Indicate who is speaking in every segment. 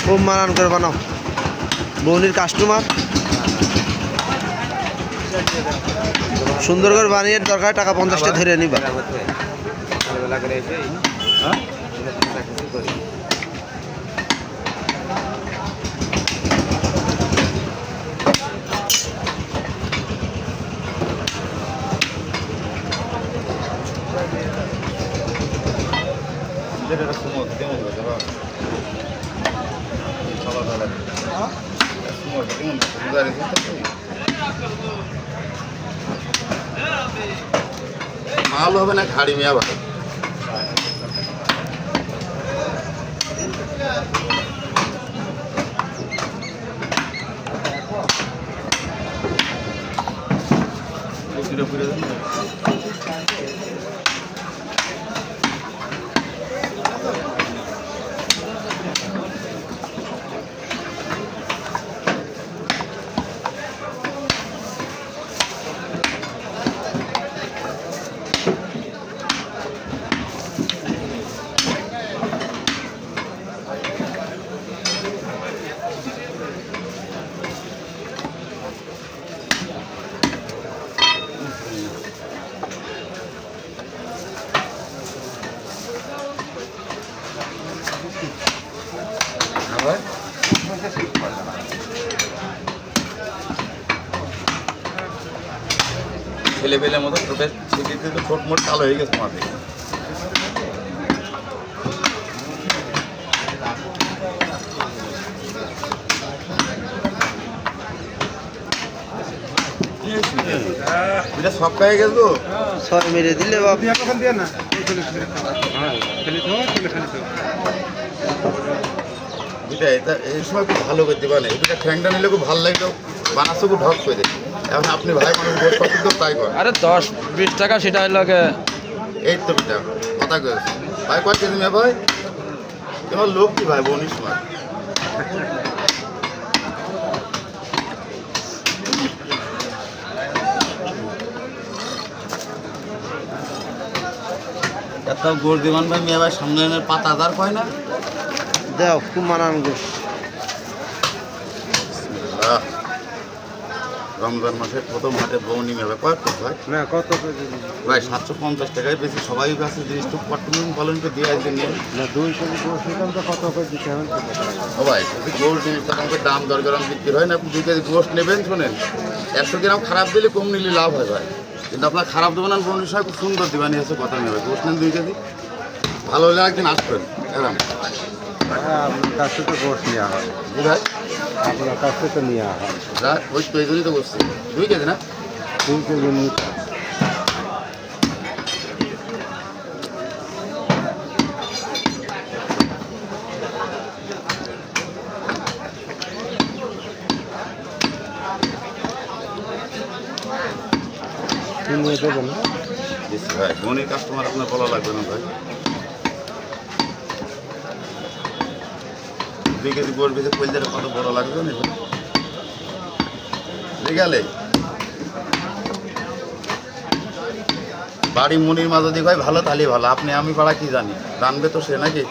Speaker 1: খুব মানান করে বানাও। বৌনির কাস্টমার সুন্দর করে বানিয়ে দরকার টাকা 50টা ধরে নিবা।
Speaker 2: মাল হবে না খাড়ি মিয়া ভাই। ছেলেবেলের মতো ছোটের ছেলেতে তো ছোট মোট কালো হয়ে গেছে মাঠে। এটা সব পেয়ে গেল তো
Speaker 1: 6 মেরে দিলে বাপ।
Speaker 2: এটা এটা এই সময় খুব ভালো করতে পারে। এটা ঠ্যাংটা নিলে খুব ভালো লাগতো, বানাচ্ছে খুব ঢক করে দেয়। এখন আপনি ভাই মানুষ গোট কত তো তাই করেন।
Speaker 3: আরে 10-20 টাকা সেটা লাগে।
Speaker 2: এই তো পিঠা কথা কয়েছে ভাই কয় কেজি মেয়ে ভাই তোমার লোক কি ভাই বোনিস সময় এত গোড় দিবান ভাই মেয়ে ভাই সামনে পাতা দার কয় না
Speaker 1: দাও খুব মানান গোস।
Speaker 2: রমজান মাসের প্রথম হাটে বৌনি মেয়ে কয় ভাই
Speaker 1: না কত
Speaker 2: ভাই 750 টাকায় বেশি সবাই কাছে জিনিস তো পট্টন পালন করে দিয়ে আসবেন
Speaker 1: না 200 গোস সেখান তো কত করে দিতে হবে।
Speaker 2: ও ভাই যদি গোল্ড জিনিস তখন দাম দরকার বিক্রি হয় না। আপনি 2 কেজি গোস্ট নেবেন শোনেন 100 গ্রাম খারাপ দিলে কম নিলে লাভ হয় ভাই। কিন্তু আপনার খারাপ দেবেন না বৌনির সময় খুব সুন্দর দিবানি আছে কথা নেবে গোস্ট নেন 2 কেজি ভালো হলে একদিন আসবেন এরকম।
Speaker 1: আপনার কাছে তো গোস নেওয়া হয়।
Speaker 2: জি ভাই
Speaker 1: আপনার কাছে তো নেওয়া হয়।
Speaker 2: ওই তো এই জন্যই তো বসছি 2 কেজি না
Speaker 1: 2 কেজি নিতে নিয়ে দেবেন না।
Speaker 2: ভাই বৌনির কাস্টমার আপনার বলা লাগবে না ভাই। 2 কেজি গোল্ড বেঁচে কইলদের কত বড় লাগবে না গেলে বাড়ি মনির মা যদি ভাই ভালো তাহলে ভালো। আপনি আমি পাড়া কি জানি জানবে তো সে নাকি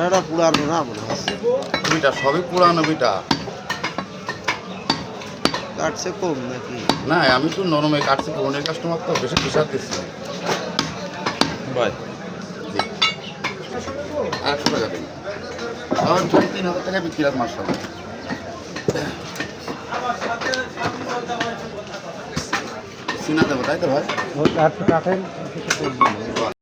Speaker 1: এটা পুরানো না মনে হচ্ছে।
Speaker 2: বিটা সবই পুরানো বিটা
Speaker 1: কাটছে কম নাকি?
Speaker 2: না আমি তো নরমে কাটছি বৌনির কাস্টমার তো বেশি প্রেশার দিচ্ছি
Speaker 3: ভাই
Speaker 2: জি 800 টাকা দিন আমার 3,000 টাকা বিক্রি রাত মাস হবে। চিনা দেবো তাই তো ভাই
Speaker 1: কাঠেন